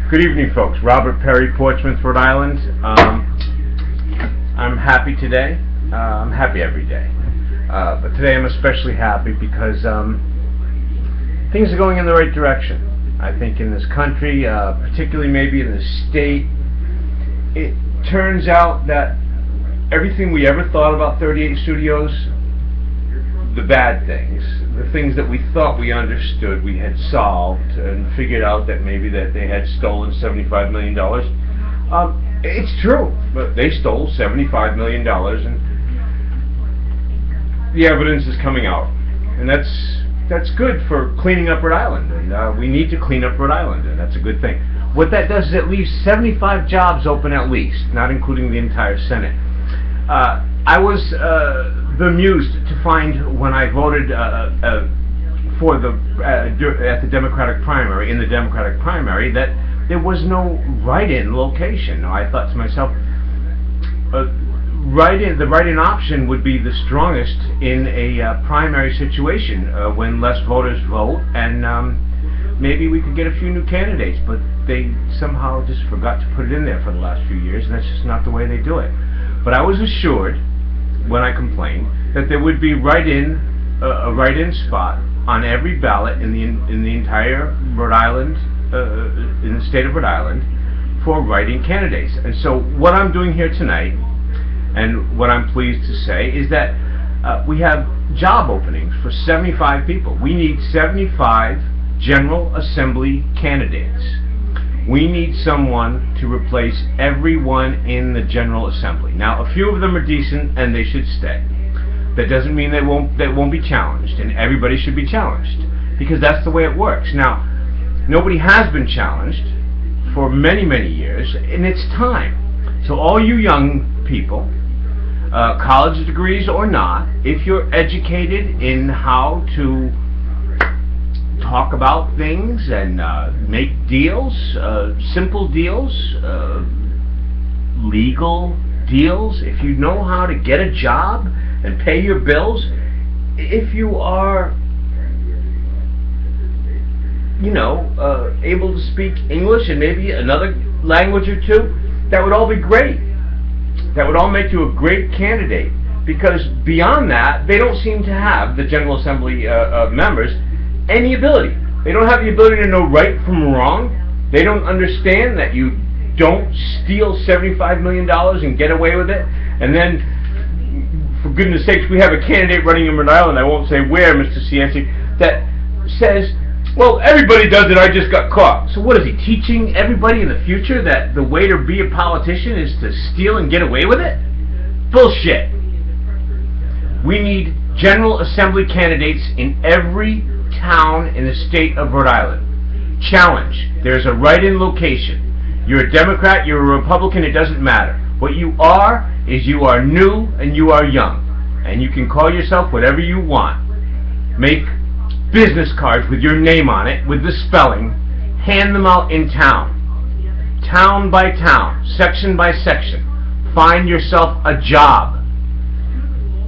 Good evening, folks. Robert Perry, Portsmouth, Rhode Island. I'm happy today. I'm happy every day. But today I'm especially happy because things are going in the right direction. I think in this country, particularly maybe in the state, it turns out that everything we ever thought about 38 Studios, the bad things, the things that we thought we understood, we had solved and figured out that maybe that they had stolen $75 million. It's true, but they stole $75 million, and the evidence is coming out, and that's good for cleaning up Rhode Island, and we need to clean up Rhode Island, and that's a good thing. What that does is it leaves 75 jobs open at least, not including the entire Senate. I was bemused to find when I voted for at the Democratic primary, in the Democratic primary, that there was no write-in location. Now, I thought to myself, the write-in option would be the strongest in a primary situation when less voters vote, and maybe we could get a few new candidates, but they somehow just forgot to put it in there for the last few years, and that's just not the way they do it. But I was assured, when I complained, that there would be a write-in spot on every ballot in the entire Rhode Island, in the state of Rhode Island, for write-in candidates. And so what I'm doing here tonight, and what I'm pleased to say, is that we have job openings for 75 people. We need 75 General Assembly candidates. We need someone to replace everyone in the General Assembly. Now, a few of them are decent, and they should stay. That doesn't mean they won't be challenged, and everybody should be challenged, because that's the way it works. Now, nobody has been challenged for many, many years, and it's time. So all you young people, college degrees or not, if you're educated in how to talk about things and make deals, simple deals, legal deals, if you know how to get a job and pay your bills, if you are, able to speak English and maybe another language or two, that would all be great. That would all make you a great candidate, because beyond that, they don't seem to have, the General Assembly members, any ability. They don't have the ability to know right from wrong. They don't understand that you don't steal $75 million and get away with it. And then, for goodness sakes, we have a candidate running in Rhode Island, I won't say where, Mr. Cianci, that says, well, everybody does it, I just got caught. So what is he teaching everybody in the future, that the way to be a politician is to steal and get away with it? Bullshit. We need General Assembly candidates in every town in the state of Rhode Island. Challenge. There's a write-in location. You're a Democrat, you're a Republican, it doesn't matter. What you are is you are new and you are young. And you can call yourself whatever you want. Make business cards with your name on it, with the spelling, hand them out in town. Town by town, section by section. Find yourself a job.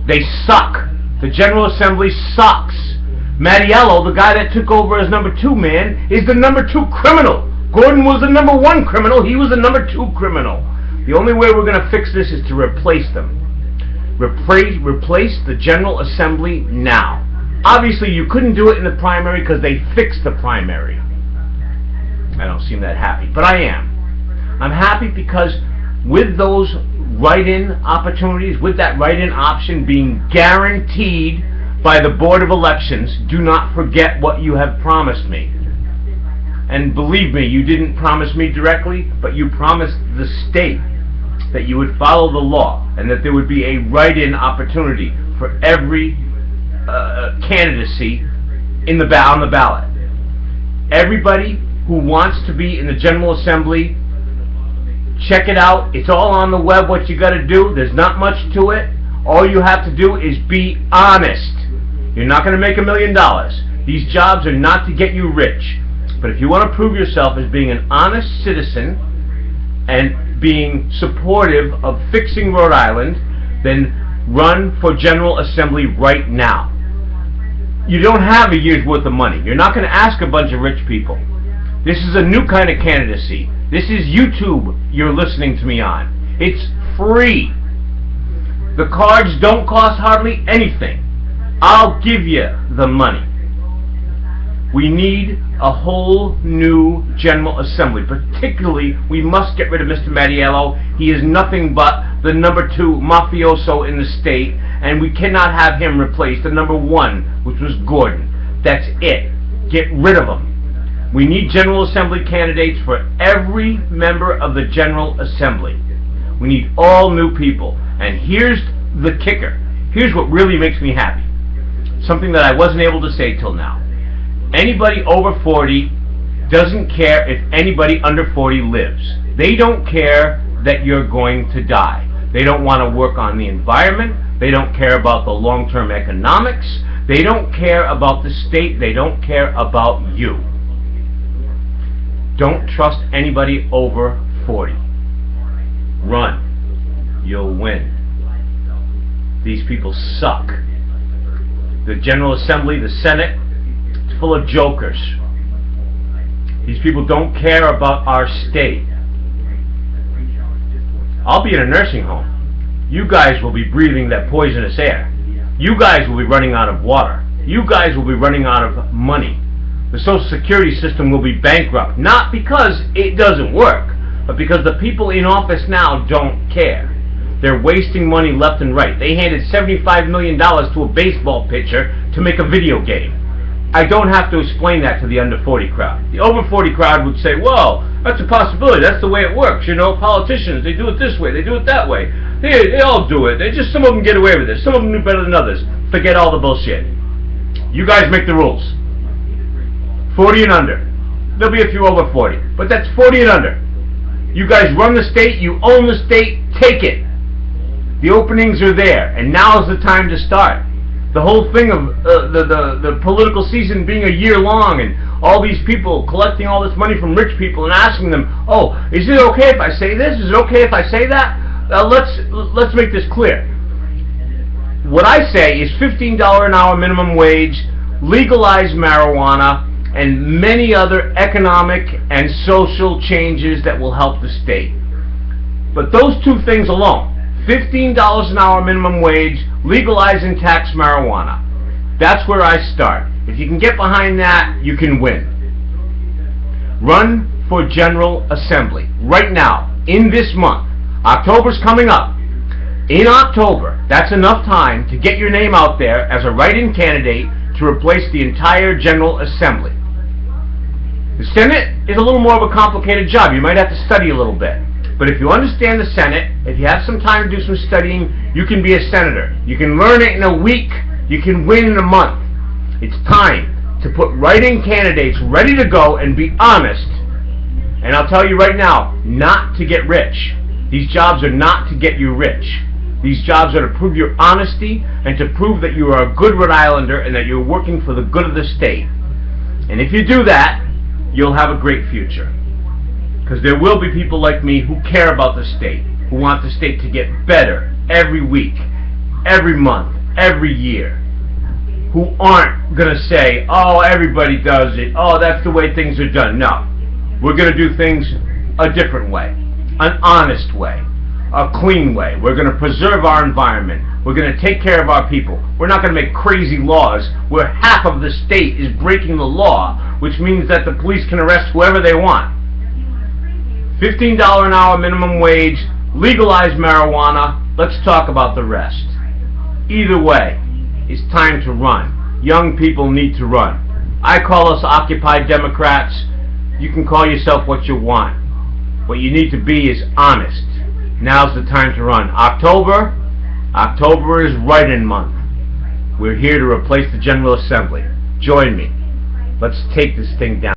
They suck. The General Assembly sucks. Mattiello, the guy that took over as number 2 man, is the number 2 criminal. Gordon was the number 1 criminal. He was the number 2 criminal. The only way we're going to fix this is to replace them. Replace the General Assembly now. Obviously, you couldn't do it in the primary because they fixed the primary. I don't seem that happy, but I am. I'm happy because with those write-in opportunities, with that write-in option being guaranteed by the Board of Elections, do not forget what you have promised me. And believe me, you didn't promise me directly, but you promised the state that you would follow the law and that there would be a write-in opportunity for every candidacy on the ballot. Everybody who wants to be in the General Assembly, check it out. It's all on the web what you got to do. There's not much to it. All you have to do is be honest. You're not going to make $1 million. These jobs are not to get you rich. But if you want to prove yourself as being an honest citizen and being supportive of fixing Rhode Island, then run for General Assembly right now. You don't have a year's worth of money. You're not going to ask a bunch of rich people. This is a new kind of candidacy. This is YouTube you're listening to me on. It's free. The cards don't cost hardly anything. I'll give you the money. We need a whole new General Assembly. Particularly, we must get rid of Mr. Mattiello. He is nothing but the number 2 mafioso in the state, and we cannot have him replace the number 1, which was Gordon. That's it. Get rid of him. We need General Assembly candidates for every member of the General Assembly. We need all new people. And here's the kicker. Here's what really makes me happy. Something that I wasn't able to say till now. Anybody over 40 doesn't care if anybody under 40 lives. They don't care that you're going to die. They don't want to work on the environment. They don't care about the long-term economics. They don't care about the state. They don't care about you. Don't trust anybody over 40. Run. You'll win. These people suck. The General Assembly, the Senate, it's full of jokers. These people don't care about our state. I'll be in a nursing home. You guys will be breathing that poisonous air. You guys will be running out of water. You guys will be running out of money. The Social Security system will be bankrupt, not because it doesn't work, but because the people in office now don't care. They're wasting money left and right. They handed $75 million to a baseball pitcher to make a video game. I don't have to explain that to the under 40 crowd. The over 40 crowd would say, well, that's a possibility. That's the way it works. You know, politicians, they do it this way. They do it that way. They all do it. Some of them get away with it. Some of them do better than others. Forget all the bullshit. You guys make the rules. 40 and under. There'll be a few over 40. But that's 40 and under. You guys run the state. You own the state. Take it. The openings are there. And now is the time to start. The whole thing of the political season being a year long and all these people collecting all this money from rich people and asking them, oh, is it okay if I say this? Is it okay if I say that? Let's make this clear. What I say is $15 an hour minimum wage, legalize marijuana, and many other economic and social changes that will help the state. But those two things alone, $15 an hour minimum wage, legalize and tax marijuana. That's where I start. If you can get behind that, you can win. Run for General Assembly right now, in this month. October's coming up. In October, that's enough time to get your name out there as a write-in candidate to replace the entire General Assembly. The Senate is a little more of a complicated job. You might have to study a little bit. But if you understand the Senate, if you have some time to do some studying, you can be a senator. You can learn it in a week. You can win in a month. It's time to put write-in candidates ready to go and be honest. And I'll tell you right now, not to get rich. These jobs are not to get you rich. These jobs are to prove your honesty and to prove that you are a good Rhode Islander and that you're working for the good of the state. And if you do that, you'll have a great future. Because there will be people like me who care about the state, who want the state to get better every week, every month, every year, who aren't going to say, oh, everybody does it, oh, that's the way things are done. No, we're going to do things a different way, an honest way, a clean way. We're going to preserve our environment. We're going to take care of our people. We're not going to make crazy laws where half of the state is breaking the law, which means that the police can arrest whoever they want. $15 an hour minimum wage, legalize marijuana, let's talk about the rest. Either way, it's time to run. Young people need to run. I call us Occupy Democrats. You can call yourself what you want. What you need to be is honest. Now's the time to run. October is write-in month. We're here to replace the General Assembly. Join me. Let's take this thing down.